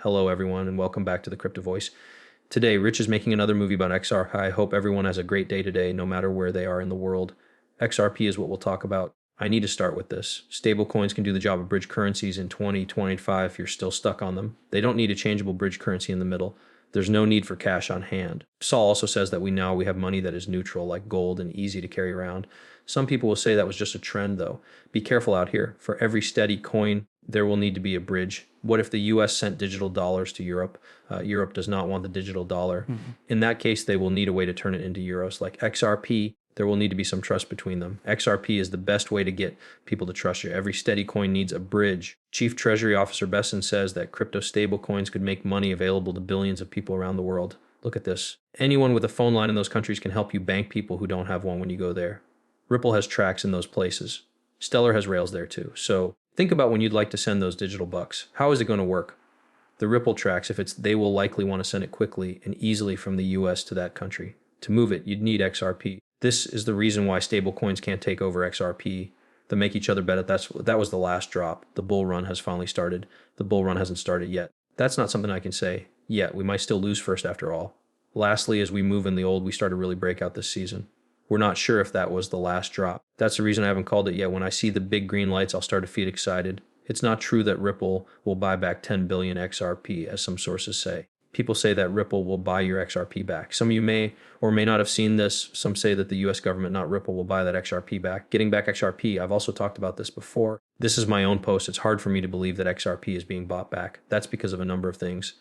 Hello, everyone, and welcome back to the Crypto Voice. Today, Rich is making another movie about XR. I hope everyone has a great day today, no matter where they are in the world. XRP is what we'll talk about. I need to start with this. Stablecoins can do the job of bridge currencies in 2025 if you're still stuck on them. They don't need a changeable bridge currency in the middle. There's no need for cash on hand. Saul also says that we have money that is neutral, like gold, and easy to carry around. Some people will say that was just a trend, though. Be careful out here. For every steady coin, there will need to be a bridge. What if the US sent digital dollars to Europe? Europe does not want the digital dollar. In that case, they will need a way to turn it into euros. Like XRP, there will need to be some trust between them. XRP is the best way to get people to trust you. Every steady coin needs a bridge. Chief Treasury Officer Besson says that crypto stablecoins could make money available to billions of people around the world. Look at this. Anyone with a phone line in those countries can help you bank people who don't have one when you go there. Ripple has tracks in those places. Stellar has rails there too. So think about when you'd like to send those digital bucks. How is it going to work? The Ripple tracks, they will likely want to send it quickly and easily from the US to that country. To move it, you'd need XRP. This is the reason why stablecoins can't take over XRP. They make each other bet. That was the last drop. The bull run has finally started. The bull run hasn't started yet. That's not something I can say yet. We might still lose first after all. Lastly, as we move in the old, we start to really break out this season. We're not sure if that was the last drop. That's the reason I haven't called it yet. When I see the big green lights, I'll start to feel excited. It's not true that Ripple will buy back 10 billion XRP, as some sources say. People say that Ripple will buy your XRP back. Some of you may or may not have seen this. Some say that the US government, not Ripple, will buy that XRP back. Getting back XRP, I've also talked about this before. This is my own post. It's hard for me to believe that XRP is being bought back. That's because of a number of things.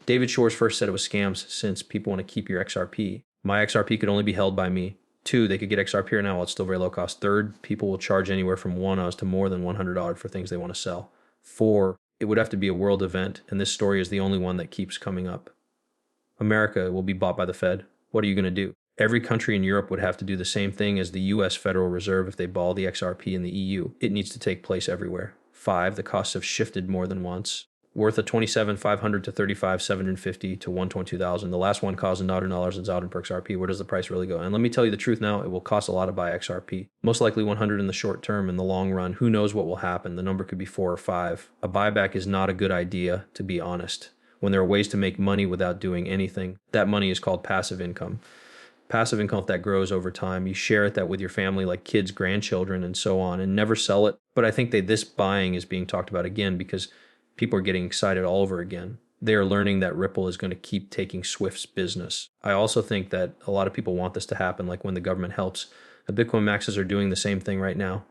David Shores first said it was scams since people want to keep your XRP. My XRP could only be held by me. 2, they could get XRP right now while it's still very low cost. 3rd, people will charge anywhere from $1 to more than $100 for things they want to sell. 4, it would have to be a world event, and this story is the only one that keeps coming up. America will be bought by the Fed. What are you going to do? Every country in Europe would have to do the same thing as the US Federal Reserve if they ball the XRP in the EU. It needs to take place everywhere. 5, the costs have shifted more than once. Worth of 27,500 to 35,750 to 122,000. The last one caused $100 and out per XRP. Where does the price really go? And let me tell you the truth now, it will cost a lot to buy XRP. Most likely 100 in the short term. In the long run, who knows what will happen? The number could be 4 or 5. A buyback is not a good idea, to be honest. When there are ways to make money without doing anything, that money is called passive income. Passive income, if that grows over time, you share that with your family, like kids, grandchildren, and so on, and never sell it. But I think that this buying is being talked about again because people are getting excited all over again. They are learning that Ripple is going to keep taking Swift's business. I also think that a lot of people want this to happen, like when the government helps. The Bitcoin maxes are doing the same thing right now.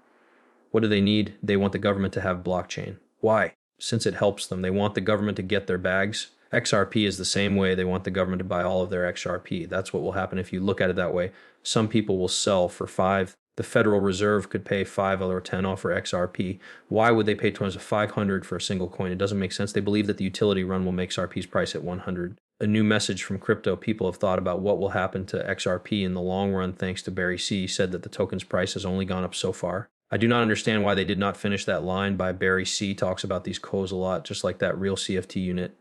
What do they need? They want the government to have blockchain. Why? Since it helps them. They want the government to get their bags. XRP is the same way. They want the government to buy all of their XRP. That's what will happen if you look at it that way. Some people will sell for 5. The Federal Reserve could pay 5 or 10 off for XRP. Why would they pay tons of 500 for a single coin? It doesn't make sense. They believe that the utility run will make XRP's price at 100. A new message from crypto. People have thought about what will happen to XRP in the long run thanks to Barry C. He said that the token's price has only gone up so far. I do not understand why they did not finish that line by Barry C. Talks about these codes a lot, just like that real CFT unit.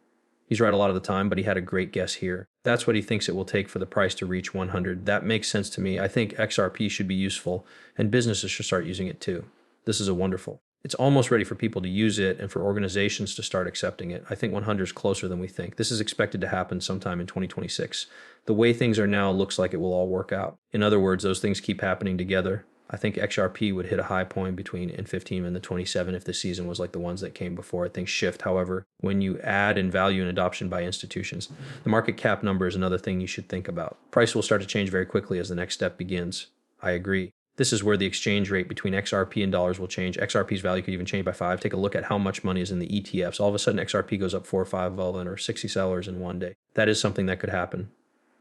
He's right a lot of the time, but he had a great guess here. That's what he thinks it will take for the price to reach 100. That makes sense to me. I think XRP should be useful, and businesses should start using it too. This is a wonderful. It's almost ready for people to use it and for organizations to start accepting it. I think 100 is closer than we think. This is expected to happen sometime in 2026. The way things are now looks like it will all work out. In other words, those things keep happening together. I think XRP would hit a high point between in 15 and the 27 if the season was like the ones that came before. I think shift, however, when you add in value and adoption by institutions. The market cap number is another thing you should think about. Price will start to change very quickly as the next step begins. I agree. This is where the exchange rate between XRP and dollars will change. XRP's value could even change by 5. Take a look at how much money is in the ETFs. All of a sudden, XRP goes up 4 or 5 or 60 sellers in one day. That is something that could happen.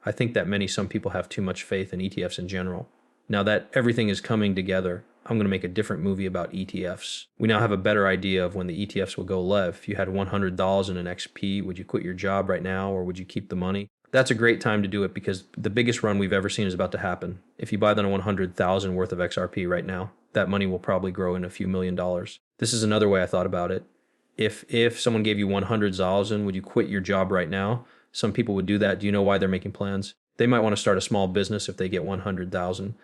I think that some people have too much faith in ETFs in general. Now that everything is coming together, I'm going to make a different movie about ETFs. We now have a better idea of when the ETFs will go live. If you had $100 in an XP, would you quit your job right now or would you keep the money? That's a great time to do it because the biggest run we've ever seen is about to happen. If you buy the 100,000 worth of XRP right now, that money will probably grow in a few $1,000,000. This is another way I thought about it. If someone gave you 100,000, would you quit your job right now? Some people would do that. Do you know why they're making plans? They might want to start a small business if they get 100,000.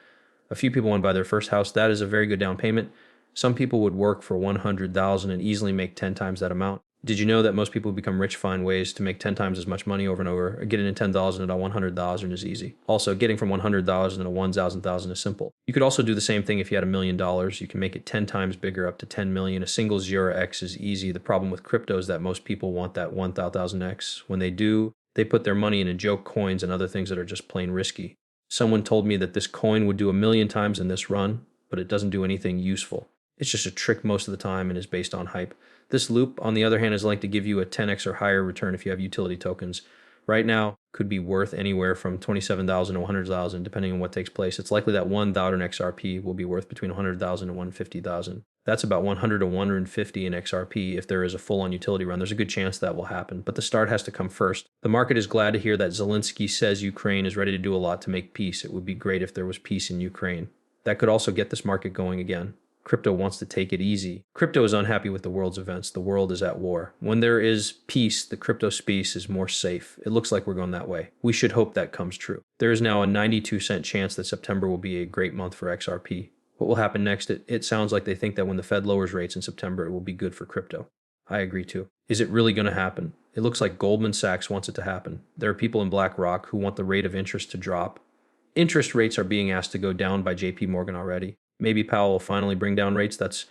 A few people want to buy their first house. That is a very good down payment. Some people would work for 100,000 and easily make 10 times that amount. Did you know that most people who become rich find ways to make 10 times as much money over and over? Getting to 10,000 to 100,000 is easy. Also, getting from 100,000 to 1,000 is simple. You could also do the same thing if you had $1 million. You can make it 10 times bigger, up to 10 million. A single 0x is easy. The problem with crypto is that most people want that 1,000x. When they do, they put their money into joke coins and other things that are just plain risky. Someone told me that this coin would do 1,000,000 times in this run, but it doesn't do anything useful. It's just a trick most of the time and is based on hype. This loop, on the other hand, is linked to give you a 10x or higher return if you have utility tokens. Right now, could be worth anywhere from 27,000 to 100,000, depending on what takes place. It's likely that 1,000 XRP will be worth between 100,000 and 150,000. That's about 100 to 150 in XRP. If there is a full-on utility run, there's a good chance that will happen, but the start has to come first. The market is glad to hear that Zelensky says Ukraine is ready to do a lot to make peace. It would be great if there was peace in Ukraine. That could also get this market going again. Crypto wants to take it easy. Crypto is unhappy with the world's events. The world is at war. When there is peace, the crypto space is more safe. It looks like we're going that way. We should hope that comes true. There is now a 92% chance that September will be a great month for XRP. What will happen next? It sounds like they think that when the Fed lowers rates in September, it will be good for crypto. I agree too. Is it really going to happen? It looks like Goldman Sachs wants it to happen. There are people in BlackRock who want the rate of interest to drop. Interest rates are being asked to go down by JP Morgan already. Maybe Powell will finally bring down rates. That's